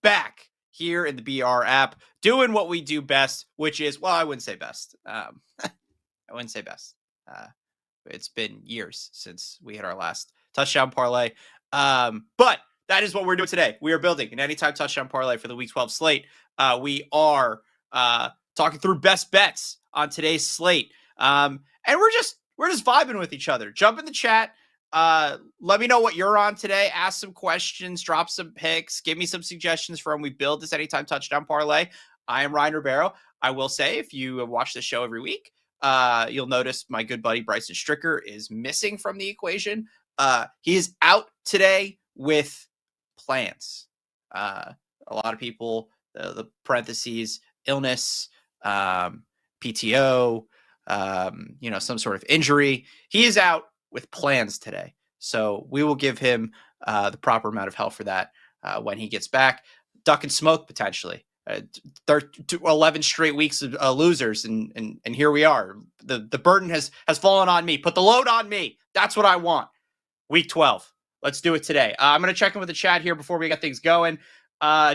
back here in the BR app, doing what we do best, which is, well, I wouldn't say best. I wouldn't say best. It's been years since we hit our last touchdown parlay. But that is what we're doing today. We are building an anytime touchdown parlay for the Week 12 slate. We are talking through best bets on today's slate. And we're just vibing with each other. Jump in the chat. Let me know what you're on today. Ask some questions, drop some picks, give me some suggestions for when we build this anytime touchdown parlay. I am Ryan Ribeiro. I will say, if you watch the show every week, you'll notice my good buddy Bryson Stricker is missing from the equation. He is out today with plans. A lot of people, the parentheses, illness, PTO, some sort of injury. He is out with plans today. So we will give him the proper amount of help for that when he gets back. Duck and smoke, potentially. 11 straight weeks of losers, and here we are. The burden has fallen on me. Put the load on me. That's what I want. Week 12. Let's do it today. I'm going to check in with the chat here before we get things going.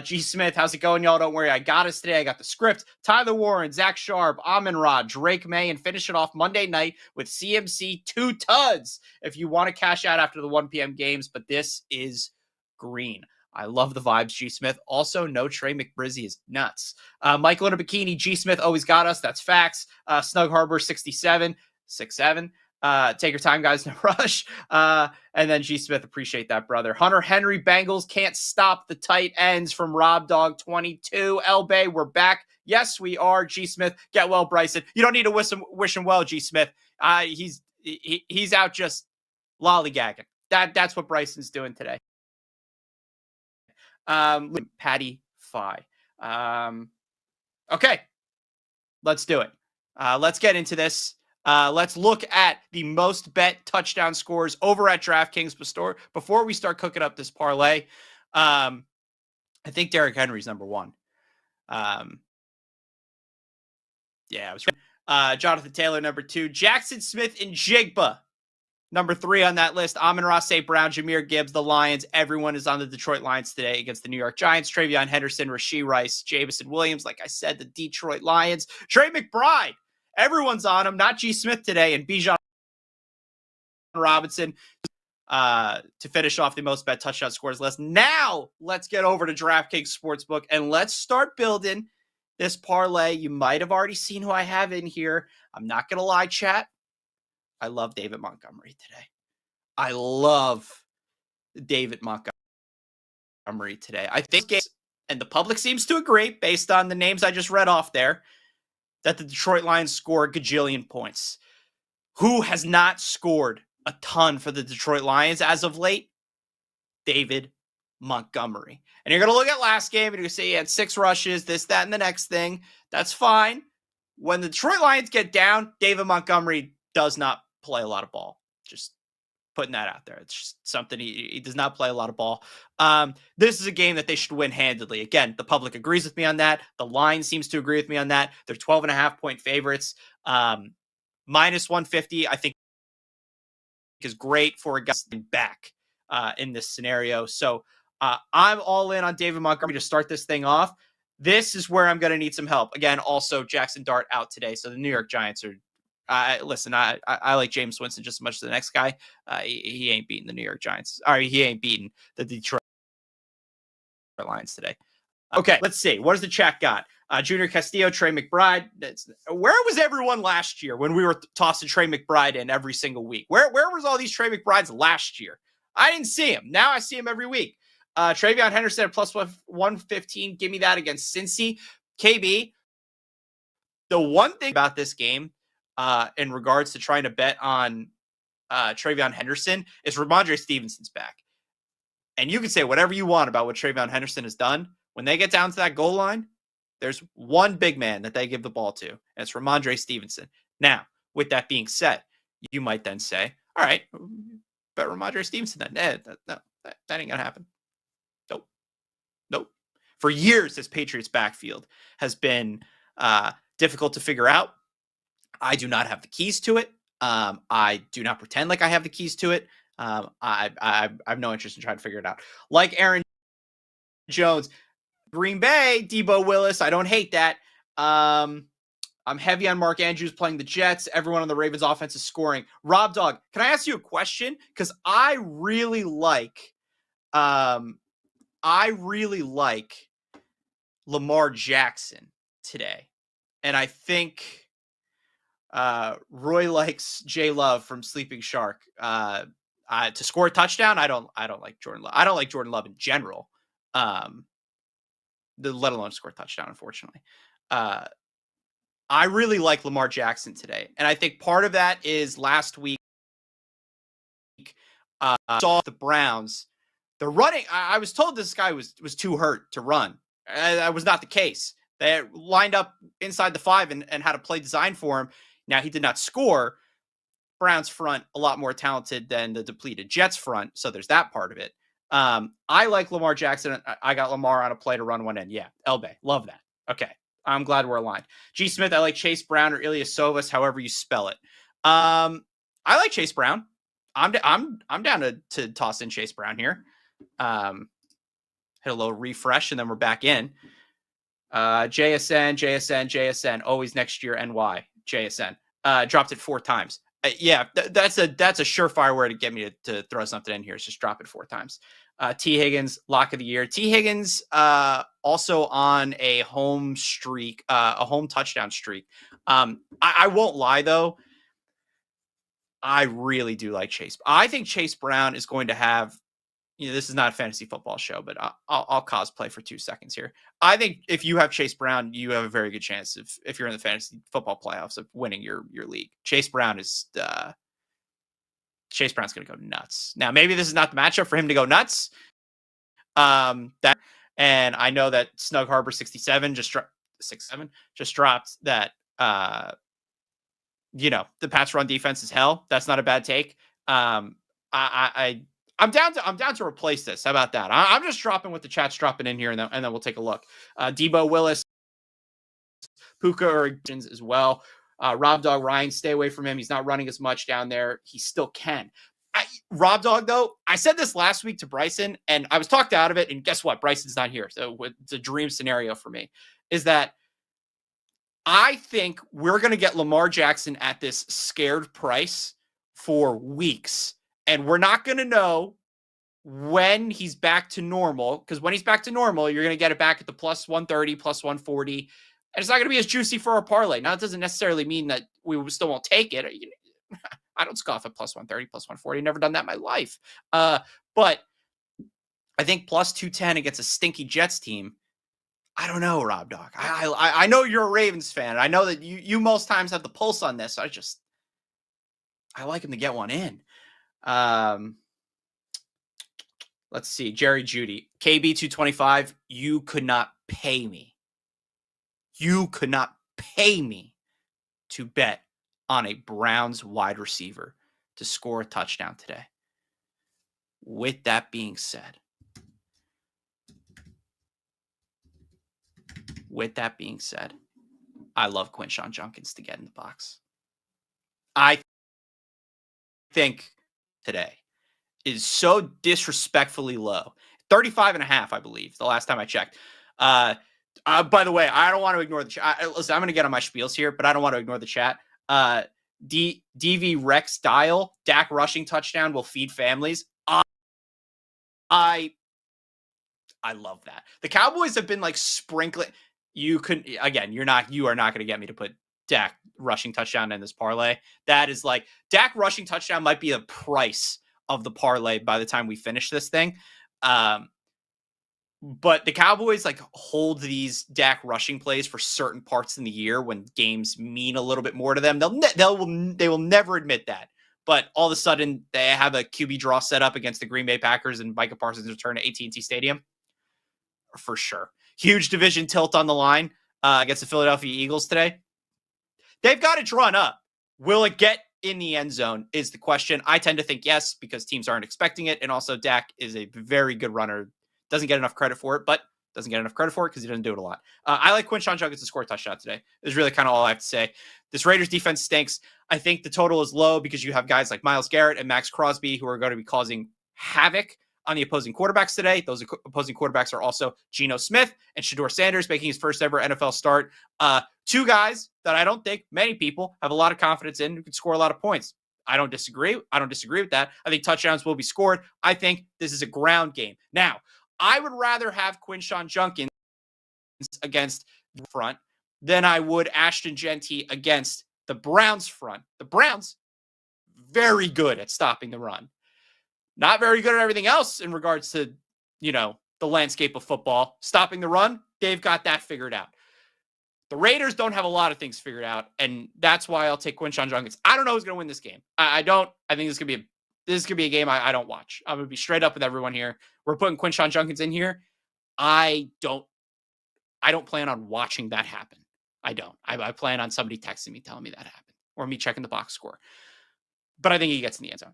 G. Smith, how's it going, y'all? Don't worry. I got us today. I got the script. Tyler Warren, Zach Sharp, Amon Rod, Drake May, and finish it off Monday night with CMC 2 tuds if you want to cash out after the 1 p.m. games, but this is green. I love the vibes, G. Smith. Also, no Trey McBrizzy is nuts. Michael in a bikini, G. Smith always got us. That's facts. Snug Harbor 67, 6'7". Take your time, guys. No rush. And then G. Smith, appreciate that, brother. Hunter Henry, Bengals can't stop the tight ends from Rob Dog 22. El Bay, we're back. Yes, we are. G. Smith, get well, Bryson. You don't need to wish him well, G. Smith. He's out just lollygagging. That's what Bryson's doing today. Patty Fi. Okay, let's do it. Let's get into this. Let's look at the most bet touchdown scores over at DraftKings before we start cooking up this parlay. I think Derrick Henry's number one. Yeah, I was right. Jonathan Taylor, number 2. Jackson Smith and Jigba, number 3 on that list. Amon-Ra St. Brown, Jahmyr Gibbs, the Lions. Everyone is on the Detroit Lions today against the New York Giants. Travion Henderson, Rashee Rice, Jamison Williams. Like I said, the Detroit Lions. Trey McBride. Everyone's on him. Not G. Smith today. And Bijan Robinson to finish off the most bet touchdown scores list. Now, let's get over to DraftKings Sportsbook and let's start building this parlay. You might have already seen who I have in here. I'm not going to lie, chat. I love David Montgomery today. I love David Montgomery today. I think, and the public seems to agree, based on the names I just read off there, that the Detroit Lions score a gajillion points. Who has not scored a ton for the Detroit Lions as of late? David Montgomery. And you're going to look at last game and you're going to say he had 6 rushes, this, that, and the next thing. That's fine. When the Detroit Lions get down, David Montgomery does not play a lot of ball. Just putting that out there. It's just something he does not play a lot of ball. This is a game that they should win handedly. Again, the public agrees with me on that. The line seems to agree with me on that. They're 12.5-point favorites. Minus 150, I think, is great for a guy back in this scenario. So I'm all in on David Montgomery to start this thing off. This is where I'm going to need some help. Again, also Jackson Dart out today. So the New York Giants are, listen, I like James Winston just as much as the next guy. He ain't beating the New York Giants. Or he ain't beating the Detroit Lions today. Okay, let's see. What does the chat got? Junior Castillo, Trey McBride. Where was everyone last year when we were tossing Trey McBride in every single week? Where was all these Trey McBrides last year? I didn't see him. Now I see him every week. Travion Henderson at plus 115. Give me that against Cincy. KB, the one thing about this game in regards to trying to bet on Travion Henderson is Ramondre Stevenson's back. And you can say whatever you want about what Travion Henderson has done. When they get down to that goal line, there's one big man that they give the ball to, and it's Ramondre Stevenson. Now, with that being said, you might then say, all right, bet Ramondre Stevenson then. No, that ain't going to happen. Nope. For years, this Patriots backfield has been difficult to figure out. I do not have the keys to it. I do not pretend like I have the keys to it. I have no interest in trying to figure it out. Like Aaron Jones, Green Bay, Debo Willis. I don't hate that. I'm heavy on Mark Andrews playing the Jets. Everyone on the Ravens offense is scoring. Rob Dog, can I ask you a question? Because I really like Lamar Jackson today. And I think Roy likes J Love from Sleeping Shark. To score a touchdown, I don't like Jordan Love. I don't like Jordan Love in general. Let alone score a touchdown, unfortunately. I really like Lamar Jackson today. And I think part of that is last week saw the Browns. The running, I was told this guy was too hurt to run. That was not the case. They lined up inside the 5 and had a play designed for him. Now, he did not score. Browns front, a lot more talented than the depleted Jets front. So there's that part of it. I like Lamar Jackson. I got Lamar on a play to run one in. Yeah, Elbe. Love that. Okay. I'm glad we're aligned. G. Smith, I like Chase Brown or Ilyasovas, however you spell it. I like Chase Brown. I'm down to toss in Chase Brown here. Hit a little refresh, and then we're back in. JSN. Always next year, NY. JSN. Dropped it 4 times. That's a surefire way to get me to throw something in here. Is just drop it 4 times. T. Higgins, lock of the year. T. Higgins also on a home streak, a home touchdown streak. I won't lie, though. I really do like Chase. I think Chase Brown is going to have, this is not a fantasy football show, but I'll cosplay for 2 seconds here. I think if you have Chase Brown, you have a very good chance if you're in the fantasy football playoffs of winning your league. Chase Brown's going to go nuts. Now, maybe this is not the matchup for him to go nuts. And I know that Snug Harbor 67 just dropped that, the Pats run defense is hell. That's not a bad take. I'm down to replace this. How about that? I'm just dropping what the chat's dropping in here, and then we'll take a look. Debo Willis, Puka or as well. Rob Dog Ryan, stay away from him. He's not running as much down there. He still can. Rob Dog, though, I said this last week to Bryson, and I was talked out of it, and guess what? Bryson's not here. So it's a dream scenario for me, is that I think we're going to get Lamar Jackson at this scared price for weeks, and we're not going to know when he's back to normal, because when he's back to normal, you're going to get it back at the plus 130, plus 140, and it's not going to be as juicy for our parlay. Now, it doesn't necessarily mean that we still won't take it. I don't scoff at plus 130, plus 140. Never done that in my life. But I think plus 210 against a stinky Jets team, I don't know, Rob Dog. I know you're a Ravens fan. I know that you most times have the pulse on this. I like him to get one in. Let's see. Jerry Judy. KB 225. You could not pay me. You could not pay me to bet on a Browns wide receiver to score a touchdown today. With that being said, I love Quinshon Judkins to get in the box. I think today is so disrespectfully low. 35.5, I believe, the last time I checked. By the way, I don't want to ignore the chat. Listen, I'm going to get on my spiels here, but I don't want to ignore the chat. DV Rex Dial, Dak rushing touchdown will feed families. I love that. The Cowboys have been like sprinkling. You are not going to get me to put Dak rushing touchdown in this parlay. That is like Dak rushing touchdown might be the price of the parlay by the time we finish this thing. But the Cowboys like hold these Dak rushing plays for certain parts in the year when games mean a little bit more to them. They will never admit that. But all of a sudden they have a QB draw set up against the Green Bay Packers and Micah Parsons return to AT&T Stadium. For sure. Huge division tilt on the line against the Philadelphia Eagles today. They've got it drawn up. Will it get in the end zone is the question. I tend to think yes, because teams aren't expecting it. And also Dak is a very good runner. Doesn't get enough credit for it, but doesn't get enough credit for it because he doesn't do it a lot. I like Quinshon Judkins to score a touchdown today. Is really kind of all I have to say. This Raiders defense stinks. I think the total is low because you have guys like Myles Garrett and Max Crosby who are going to be causing havoc. on the opposing quarterbacks today. Those opposing quarterbacks are also Geno Smith and Shedeur Sanders, making his first ever NFL start. Two guys that I don't think many people have a lot of confidence in who can score a lot of points. I don't disagree. I don't disagree with that. I think touchdowns will be scored. I think this is a ground game. Now, I would rather have Quinshon Judkins against the front than I would Ashton Genty against the Browns front. The Browns, very good at stopping the run. Not very good at everything else in regards to, the landscape of football. Stopping the run, they've got that figured out. The Raiders don't have a lot of things figured out, and that's why I'll take Quinshon Judkins. I don't know who's going to win this game. I don't. I think this could be a game I don't watch. I'm going to be straight up with everyone here. We're putting Quinshon Judkins in here. I don't plan on watching that happen. I don't. I plan on somebody texting me telling me that happened or me checking the box score. But I think he gets in the end zone.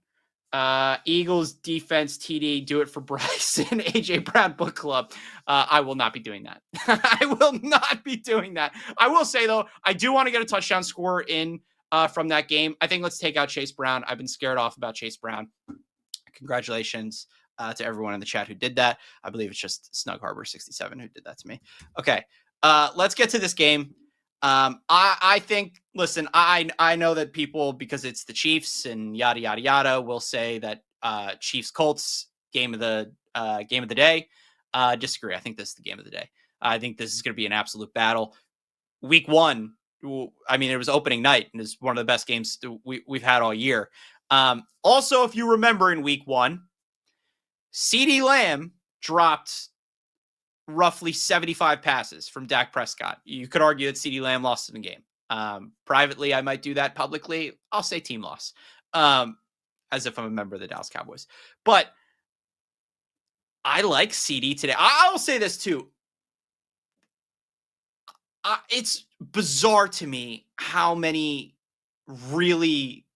Eagles defense TD, do it for Bryson, AJ Brown book club. I will not be doing that. I will not be doing that. I will say, though, I do want to get a touchdown score in from that game. I think let's take out Chase Brown. I've been scared off about Chase Brown. Congratulations to everyone in the chat who did that. I believe it's just Snug Harbor 67 who did that to me. Okay, let's get to this game. I think, listen, I know that people, because it's the Chiefs and yada, yada, yada, will say that, Chiefs Colts game of the day. Disagree. I think this is the game of the day. I think this is going to be an absolute battle. Week 1. I mean, it was opening night and it's one of the best games we've had all year. Also, if you remember in week 1, CeeDee Lamb dropped roughly 75 passes from Dak Prescott. You could argue that CeeDee Lamb lost in the game. Privately, I might do that. Publicly, I'll say team loss, as if I'm a member of the Dallas Cowboys. But I like CeeDee today. I'll say this too. It's bizarre to me how many really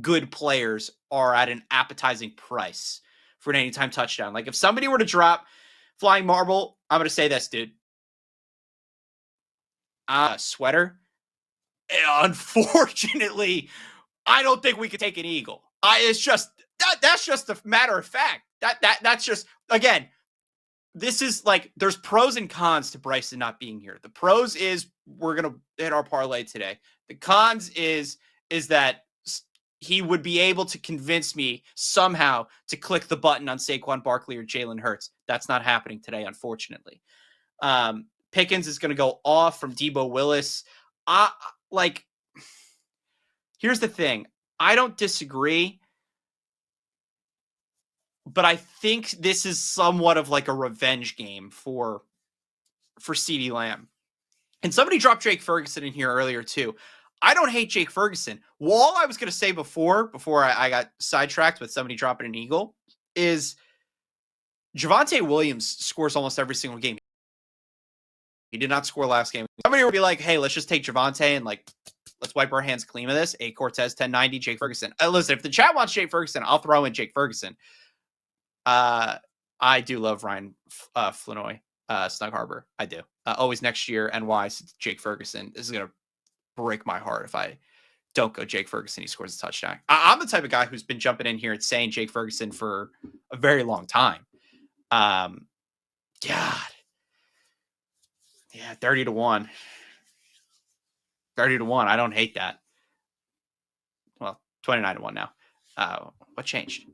good players are at an appetizing price for an anytime touchdown. Like if somebody were to drop Flying Marble, I'm going to say this, dude. Sweater. Unfortunately, I don't think we could take an Eagle. It's just that's just a matter of fact. That's just, again, this is like, there's pros and cons to Bryson not being here. The pros is we're going to hit our parlay today. The cons is that he would be able to convince me somehow to click the button on Saquon Barkley or Jalen Hurts. That's not happening today, unfortunately. Pickens is going to go off from Debo Willis. Here's the thing. I don't disagree, but I think this is somewhat of like a revenge game for CeeDee Lamb. And somebody dropped Jake Ferguson in here earlier too. I don't hate Jake Ferguson. Well, all I was going to say before I got sidetracked with somebody dropping an Eagle is Javonte Williams scores almost every single game. He did not score last game. Somebody would be like, hey, let's just take Javonte and let's wipe our hands clean of this. A Cortez, 1090, Jake Ferguson. Listen, if the chat wants Jake Ferguson, I'll throw in Jake Ferguson. I do love Ryan Flanoy, Snug Harbor. I do. Always next year, NY, Jake Ferguson. This is going to break my heart if I don't go Jake Ferguson. He scores a touchdown. I'm the type of guy who's been jumping in here and saying Jake Ferguson for a very long time. God. Yeah, 30-1. 30-1. I don't hate that. Well, 29-1 now. What changed?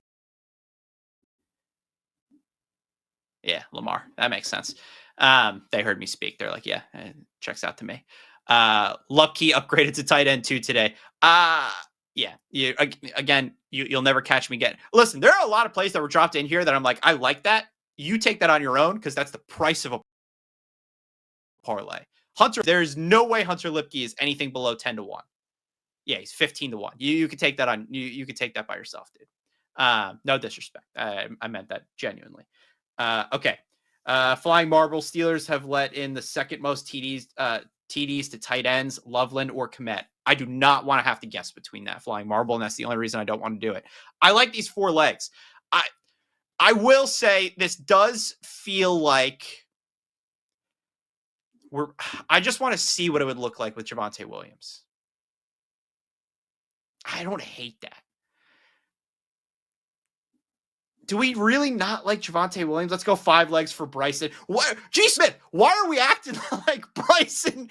Yeah, Lamar. That makes sense. They heard me speak. They're like, yeah, it checks out to me. Lucky upgraded to tight end 2 today. Yeah. You'll never catch me getting. Listen, there are a lot of plays that were dropped in here that I'm like, I like that. You take that on your own because that's the price of a parlay. Hunter, there's no way Hunter Lipke is anything below 10-1. Yeah, he's 15-1. You could take that on. You could take that by yourself, dude. No disrespect. I meant that genuinely. Okay. Flying Marble, Steelers have let in the second most TDs to tight ends, Loveland or Kmet. I do not want to have to guess between that, Flying Marble, and that's the only reason I don't want to do it. I like these 4 legs. I will say this does feel like I just want to see what it would look like with Javonte Williams. I don't hate that. do we really not like Javonte Williams? Let's go 5 legs for Bryson. What? G. Smith, why are we acting like Bryson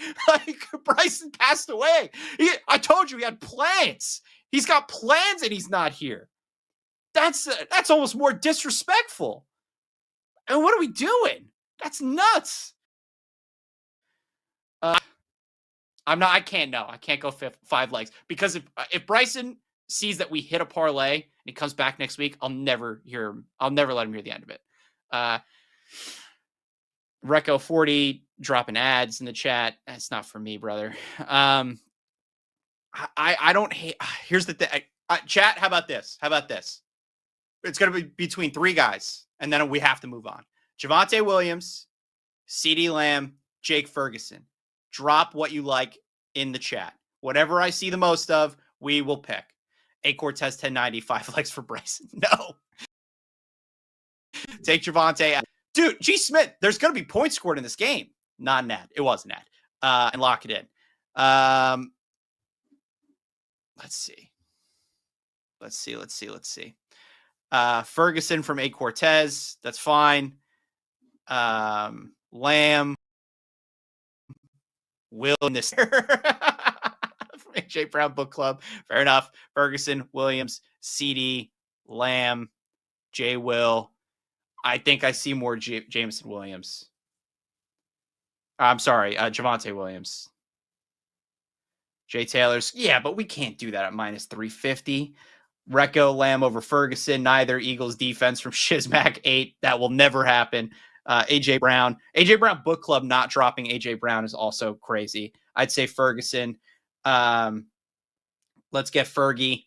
passed away? I told you he had plans. He's got plans and he's not here. That's almost more disrespectful. And what are we doing? That's nuts. I can't go 5 legs because if Bryson sees that we hit a parlay and he comes back next week, I'll never let him hear the end of it. Reco 40 dropping ads in the chat. That's not for me, brother. I don't hate. Here's the thing. Chat, how about this? It's going to be between 3 guys, and then we have to move on. Javonte Williams, CeeDee Lamb, Jake Ferguson. Drop what you like in the chat. Whatever I see the most of, we will pick. A Cortez 1090, 5 legs for Bryson. No. Take Javonte. Dude, G. Smith, there's going to be points scored in this game. Not an ad. It was an ad. And lock it in. Let's see. Ferguson from A. Cortez. That's fine. Lamb. Will in this. AJ Brown Book Club. Fair enough. Ferguson, Williams, CD, Lamb, J. Will. I think I see more Jameson Williams. I'm sorry, Javonte Williams. Jay Taylor's. Yeah, but we can't do that at minus 350. Reco, Lamb over Ferguson. Neither Eagles defense from Shizmac 8. That will never happen. AJ Brown Book Club not dropping AJ Brown is also crazy. I'd say Ferguson. Let's get Fergie.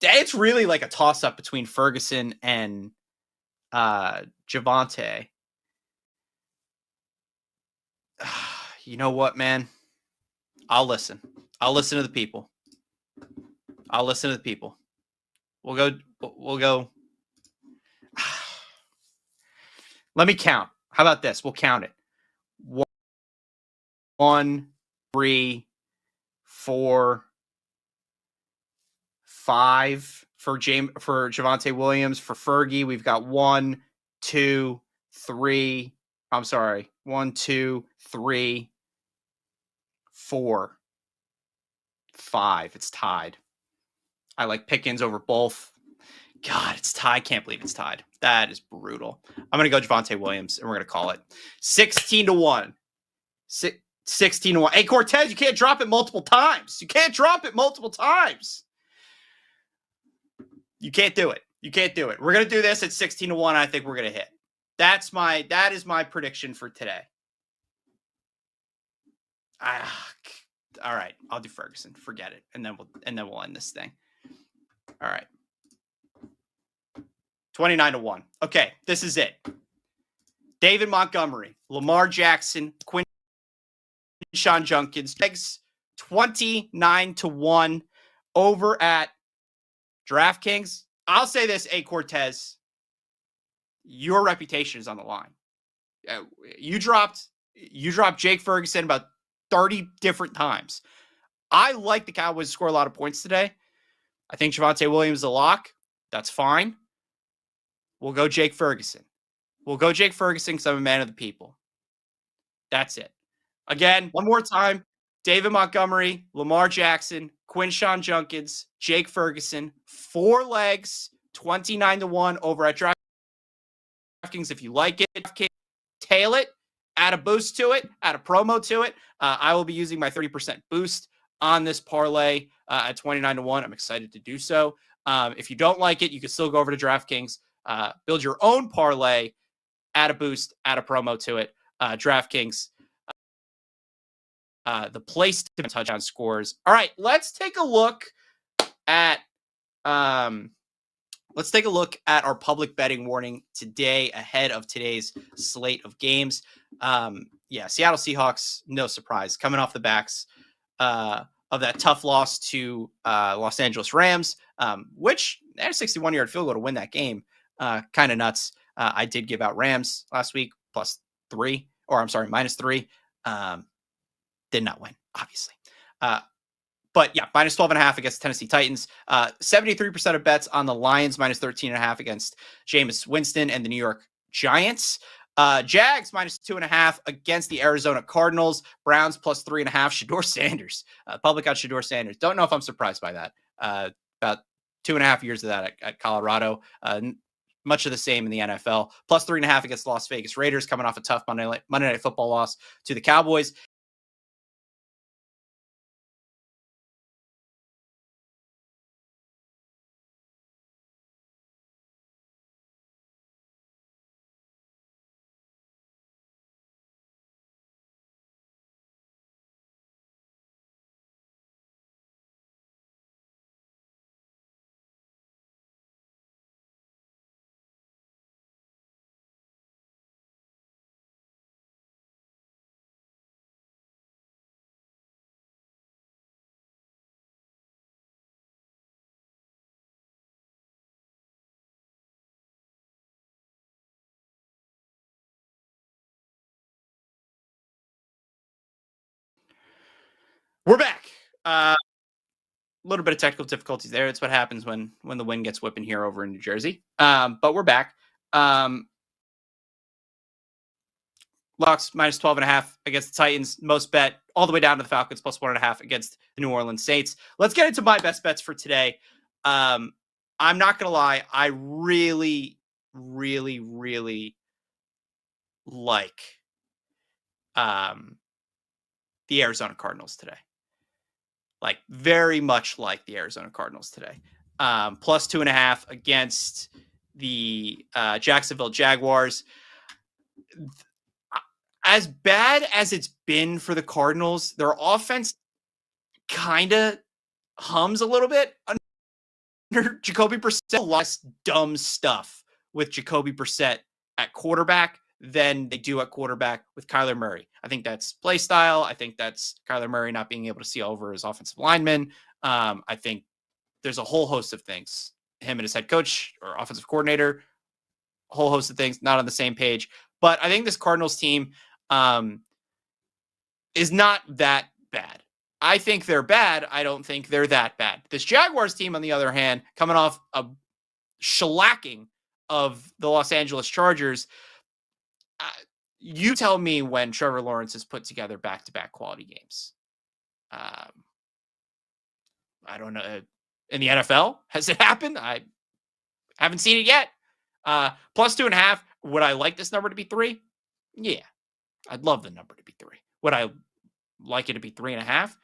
It's really like a toss up between Ferguson and Javonte. You know what, man? I'll listen to the people. We'll go. Let me count. How about this? We'll count it. 1, 3, 4, 5 for Javonte Williams. For Fergie, we've got 1, 2, 3. I'm sorry. 1, 2, 3, 4, 5. It's tied. I like Pickens over both. God, it's tied. I can't believe it's tied. That is brutal. I'm going to go Javonte Williams, and we're going to call it 16-1. 16-1. Hey, Cortez, you can't drop it multiple times. You can't do it. We're going to do this at 16-1. I think we're going to hit. That is my prediction for today. All right, I'll do Ferguson. Forget it, and then we'll end this thing. All right. 29-1. Okay, this is it. David Montgomery, Lamar Jackson, Quinshon Judkins, 29-1 over at DraftKings. I'll say this, A. Cortez, your reputation is on the line. You dropped Jake Ferguson about 30 different times. I like the Cowboys to score a lot of points today. I think Javonte Williams is a lock. That's fine. We'll go Jake Ferguson. Because I'm a man of the people. That's it. Again, one more time. David Montgomery, Lamar Jackson, Quinshon Judkins, Jake Ferguson, 4 legs, 29-1 over at DraftKings. If you like it, tail it, add a boost to it, add a promo to it. I will be using my 30% boost on this parlay at 29-1. I'm excited to do so. If you don't like it, you can still go over to DraftKings. Build your own parlay, add a boost, add a promo to it. DraftKings, the place to touchdown scores. All right, let's take a look at our public betting warning today ahead of today's slate of games. Seattle Seahawks, no surprise, coming off the backs of that tough loss to Los Angeles Rams, which they had a 61-yard field goal to win that game. Kind of nuts. I did give out Rams last week -3. Did not win, obviously. But yeah, minus 12.5 against the Tennessee Titans. 73% of bets on the Lions, minus 13.5 against Jameis Winston and the New York Giants. Jags minus 2.5 against the Arizona Cardinals. Browns plus 3.5. Shedeur Sanders. Public on Shedeur Sanders. Don't know if I'm surprised by that. About 2.5 years of that at Colorado. Much of the same in the NFL. Plus 3.5 against Las Vegas Raiders, coming off a tough Monday Night Football loss to the Cowboys. We're back. A little bit of technical difficulties there. It's what happens when the wind gets whipping here over in New Jersey. But we're back. Locks minus 12.5 against the Titans. Most bet all the way down to the Falcons plus 1.5 against the New Orleans Saints. Let's get into my best bets for today. I'm not going to lie. I really, really, really like the Arizona Cardinals today. Like very much like the Arizona Cardinals today. Plus 2.5 against the Jacksonville Jaguars. As bad as it's been for the Cardinals, their offense kind of hums a little bit under Jacoby Brissett. A lot of dumb stuff with Jacoby Brissett at quarterback than they do at quarterback with Kyler Murray. I think that's play style. I think that's Kyler Murray not being able to see over his offensive linemen. I think there's a whole host of things. Him and his head coach or offensive coordinator, a whole host of things not on the same page. But I think this Cardinals team is not that bad. I think they're bad. I don't think they're that bad. This Jaguars team, on the other hand, coming off a shellacking of the Los Angeles Chargers, you tell me when Trevor Lawrence has put together back-to-back quality games. I don't know. In the NFL, has it happened? I haven't seen it yet. Plus 2.5. Would I like this number to be 3? Yeah. I'd love the number to be 3. Would I like it to be 3.5?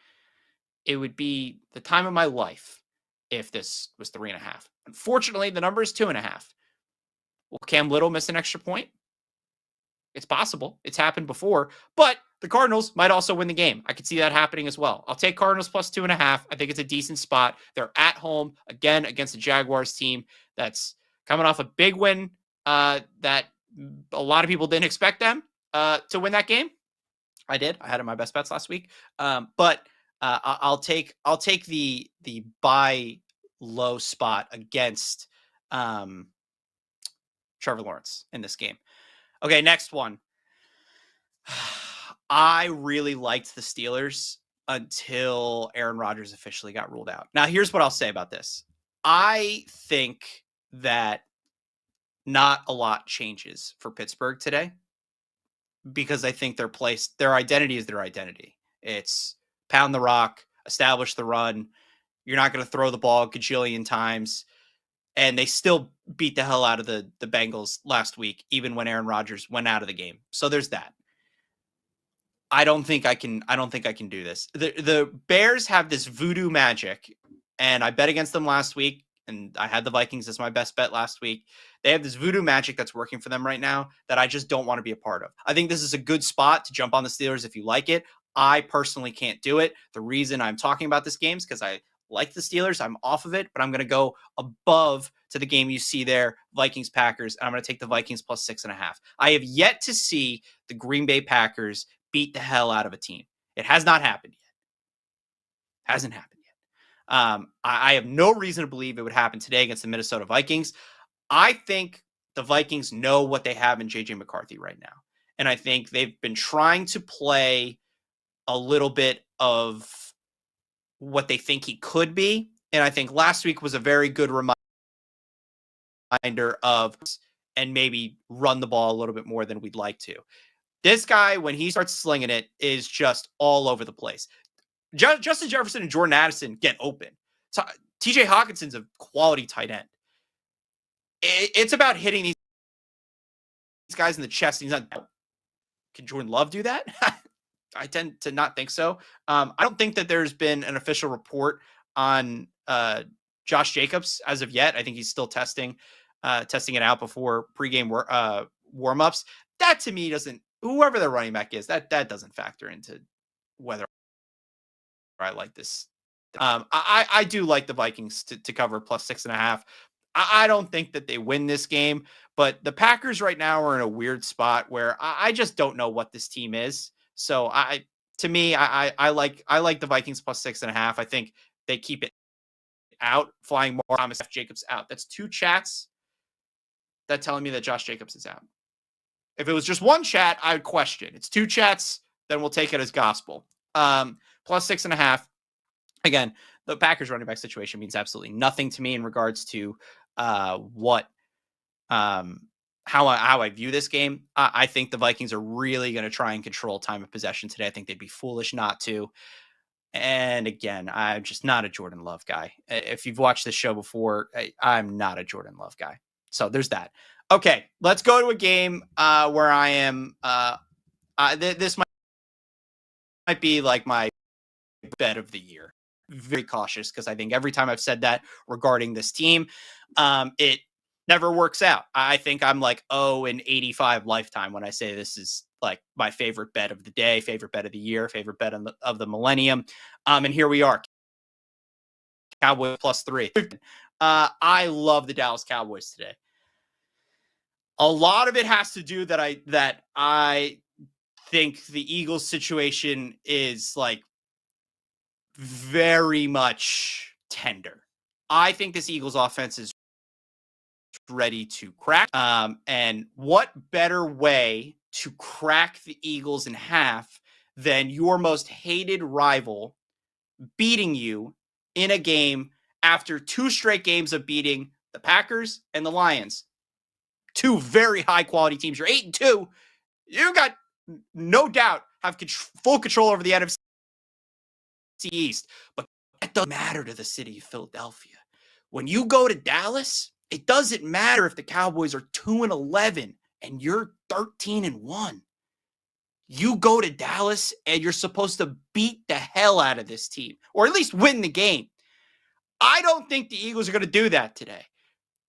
It would be the time of my life if this was 3.5. Unfortunately, the number is 2.5. Will Cam Little miss an extra point? It's possible. It's happened before, but the Cardinals might also win the game. I could see that happening as well. I'll take Cardinals plus 2.5. I think it's a decent spot. They're at home again against the Jaguars team that's coming off a big win that a lot of people didn't expect them to win that game. I did. I had it in my best bets last week. But I'll take the buy low spot against Trevor Lawrence in this game. Okay, next one. I really liked the Steelers until Aaron Rodgers officially got ruled out. Now, here's what I'll say about this. I think that not a lot changes for Pittsburgh today because I think their identity is their identity. It's pound the rock, establish the run. You're not going to throw the ball a gajillion times. And they still beat the hell out of the Bengals last week, even when Aaron Rodgers went out of the game. So there's that. I don't think I can do this. The Bears have this voodoo magic, and I bet against them last week, and I had the Vikings as my best bet last week. They have this voodoo magic that's working for them right now that I just don't want to be a part of. I think this is a good spot to jump on the Steelers if you like it. I personally can't do it. The reason I'm talking about this game is because I like the Steelers. I'm off of it, but I'm going to go above to the game you see there, Vikings-Packers, and I'm going to take the Vikings plus 6.5. I have yet to see the Green Bay Packers beat the hell out of a team. It has not happened yet. Hasn't happened yet. I have no reason to believe it would happen today against the Minnesota Vikings. I think the Vikings know what they have in J.J. McCarthy right now. And I think they've been trying to play a little bit of what they think he could be. And I think last week was a very good reminder of and maybe run the ball a little bit more than we'd like to. This guy, when he starts slinging it, is just all over the place. Justin Jefferson and Jordan Addison get open. So, TJ Hawkinson's a quality tight end. It's about hitting these guys in the chest. He's not. Can Jordan Love do that? I tend to not think so. I don't think that there's been an official report on Josh Jacobs as of yet. I think he's still testing it out before pregame warmups. That to me doesn't. Whoever the running back is, that doesn't factor into whether I like this. I do like the Vikings to cover plus 6.5. I don't think that they win this game, but the Packers right now are in a weird spot where I just don't know what this team is. So I like the Vikings plus 6.5. I think they keep it out, flying more. Thomas Jacobs out. That's 2 chats that telling me that Josh Jacobs is out. If it was just 1 chat, I would question. It's 2 chats, then we'll take it as gospel. Plus 6.5. Again, the Packers running back situation means absolutely nothing to me in regards to how I view this game. I think the Vikings are really going to try and control time of possession today. I think they'd be foolish not to. And again, I'm just not a Jordan Love guy. If you've watched this show before, I'm not a Jordan Love guy. So there's that. Okay, let's go to a game where I am. This might be like my bet of the year. Very cautious because I think every time I've said that regarding this team, it never works out. I think I'm like 0-85 lifetime when I say this is like my favorite bet of the day, favorite bet of the year, favorite bet of the millennium. And here we are. Cowboys plus 3. I love the Dallas Cowboys today. A lot of it has to do that I think the Eagles situation is like very much tender. I think this Eagles offense is ready to crack. And what better way to crack the Eagles in half than your most hated rival beating you in a game after 2 straight games of beating the Packers and the Lions? 2 very high quality teams. You're 8-2. You got no doubt have full control over the NFC East, but that doesn't matter to the city of Philadelphia. When you go to Dallas, it doesn't matter if the Cowboys are 2-11 and you're 13-1. You go to Dallas and you're supposed to beat the hell out of this team, or at least win the game. I don't think the Eagles are going to do that today.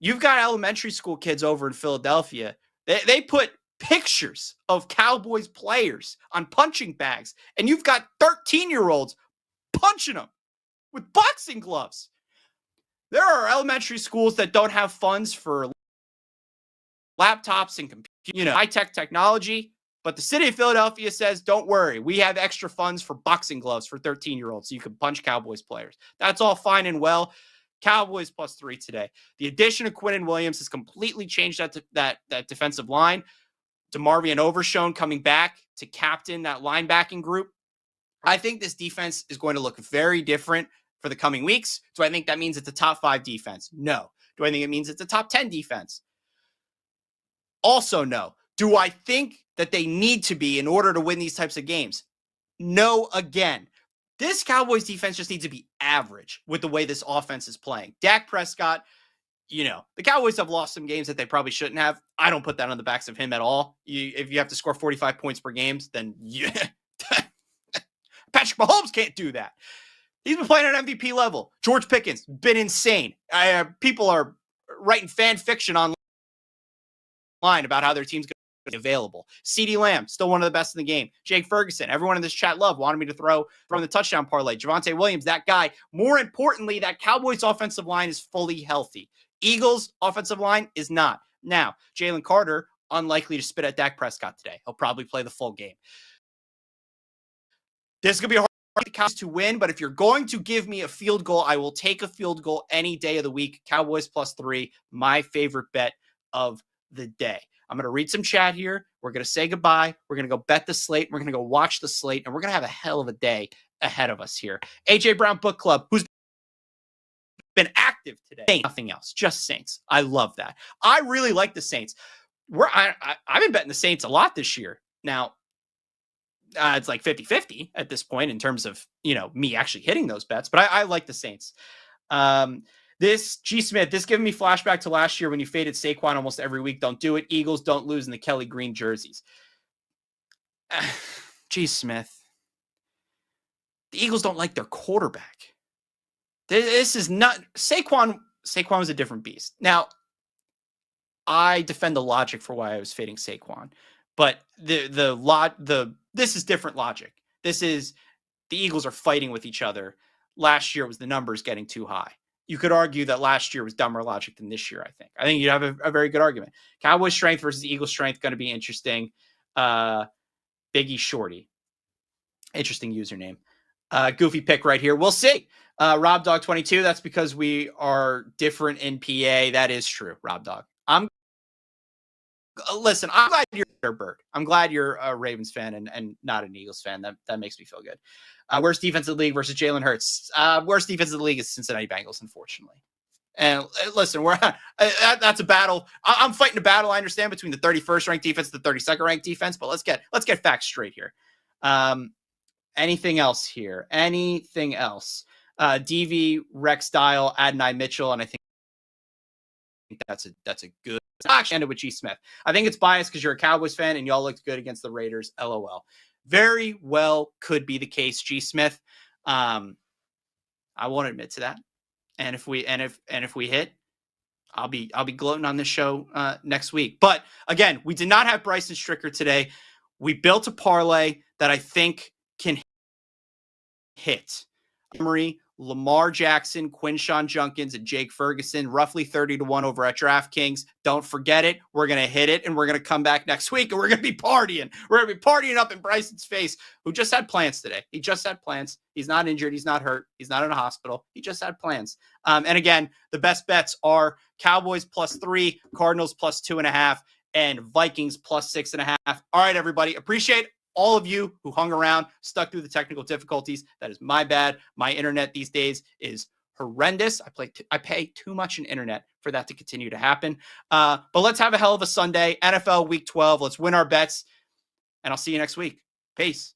You've got elementary school kids over in Philadelphia. They put pictures of Cowboys players on punching bags, and you've got 13-year-olds punching them with boxing gloves. There are elementary schools that don't have funds for laptops and high-tech technology, but the city of Philadelphia says, don't worry, we have extra funds for boxing gloves for 13-year-olds so you can punch Cowboys players. That's all fine and well. Cowboys plus 3 today. The addition of Quinnen Williams has completely changed that defensive line. DeMarvion Overshown coming back to captain that linebacking group. I think this defense is going to look very different for the coming weeks. Do I think that means it's a top 5 defense? No. Do I think it means it's a top 10 defense? Also, no. Do I think that they need to be in order to win these types of games? No, again. This Cowboys defense just needs to be average with the way this offense is playing. Dak Prescott, the Cowboys have lost some games that they probably shouldn't have. I don't put that on the backs of him at all. If you have to score 45 points per game, then Patrick Mahomes can't do that. He's been playing at MVP level. George Pickens, been insane. People are writing fan fiction online about how their team's going to be available. CeeDee Lamb, still one of the best in the game. Jake Ferguson, everyone in this chat wanted me to throw from the touchdown parlay. Javonte Williams, that guy. More importantly, that Cowboys offensive line is fully healthy. Eagles offensive line is not. Now, Jalen Carter, unlikely to spit at Dak Prescott today. He'll probably play the full game. This is going to be hard for the Cowboys to win, but if you're going to give me a field goal, I will take a field goal any day of the week. Cowboys plus 3, my favorite bet of the day. I'm going to read some chat here. We're going to say goodbye. We're going to go bet the slate. We're going to go watch the slate, and we're going to have a hell of a day ahead of us here. AJ Brown Book Club, who's been active today. Nothing else, just Saints. I love that. I really like the Saints. I've been betting the Saints a lot this year. Now, it's like 50-50 at this point in terms of, me actually hitting those bets, but I like the Saints. This G Smith, this giving me flashback to last year when you faded Saquon almost every week. Don't do it. Eagles don't lose in the Kelly green jerseys. G Smith, the Eagles don't like their quarterback. This is not Saquon. Saquon was a different beast. Now, I defend the logic for why I was fading Saquon, but this is different logic. This is the Eagles are fighting with each other. Last year was the numbers getting too high. You could argue that last year was dumber logic than this year, I think you'd have a very good argument. Cowboys strength versus Eagles strength going to be interesting. Biggie Shorty. Interesting username. Goofy pick right here. We'll see. Rob Dog 22. That's because we are different in PA. That is true, Rob Dog. Listen, I'm glad you're a bird. I'm glad you're a Ravens fan and not an Eagles fan. That makes me feel good. Worst defense in the league versus Jalen Hurts. Worst defense in the league is Cincinnati Bengals, unfortunately. And listen, that's a battle. I'm fighting a battle, I understand, between the 31st ranked defense and the 32nd ranked defense, but let's get facts straight here. Anything else here? Anything else? DV, Rex Dial, Adonai Mitchell, and I think that's a good. Actually ended with G Smith. I think it's biased because you're a Cowboys fan and y'all looked good against the Raiders. LOL. Very well could be the case, G Smith. I won't admit to that. And if we hit, I'll be gloating on this show next week. But again, we did not have Bryson Stricker today. We built a parlay that I think can hit. Emory, Lamar Jackson, Quinshawn Junkins, and Jake Ferguson, roughly 30-1 over at DraftKings. Don't forget it. We're going to hit it, and we're going to come back next week, and we're going to be partying. We're going to be partying up in Bryson's face, who just had plans today. He just had plans. He's not injured. He's not hurt. He's not in a hospital. He just had plans. And again, the best bets are Cowboys +3, Cardinals +2.5, and Vikings +6.5. All right, everybody. Appreciate all of you who hung around, stuck through the technical difficulties. That is my bad. My internet these days is horrendous. I pay too much in internet for that to continue to happen. But let's have a hell of a Sunday. NFL Week 12. Let's win our bets. And I'll see you next week. Peace.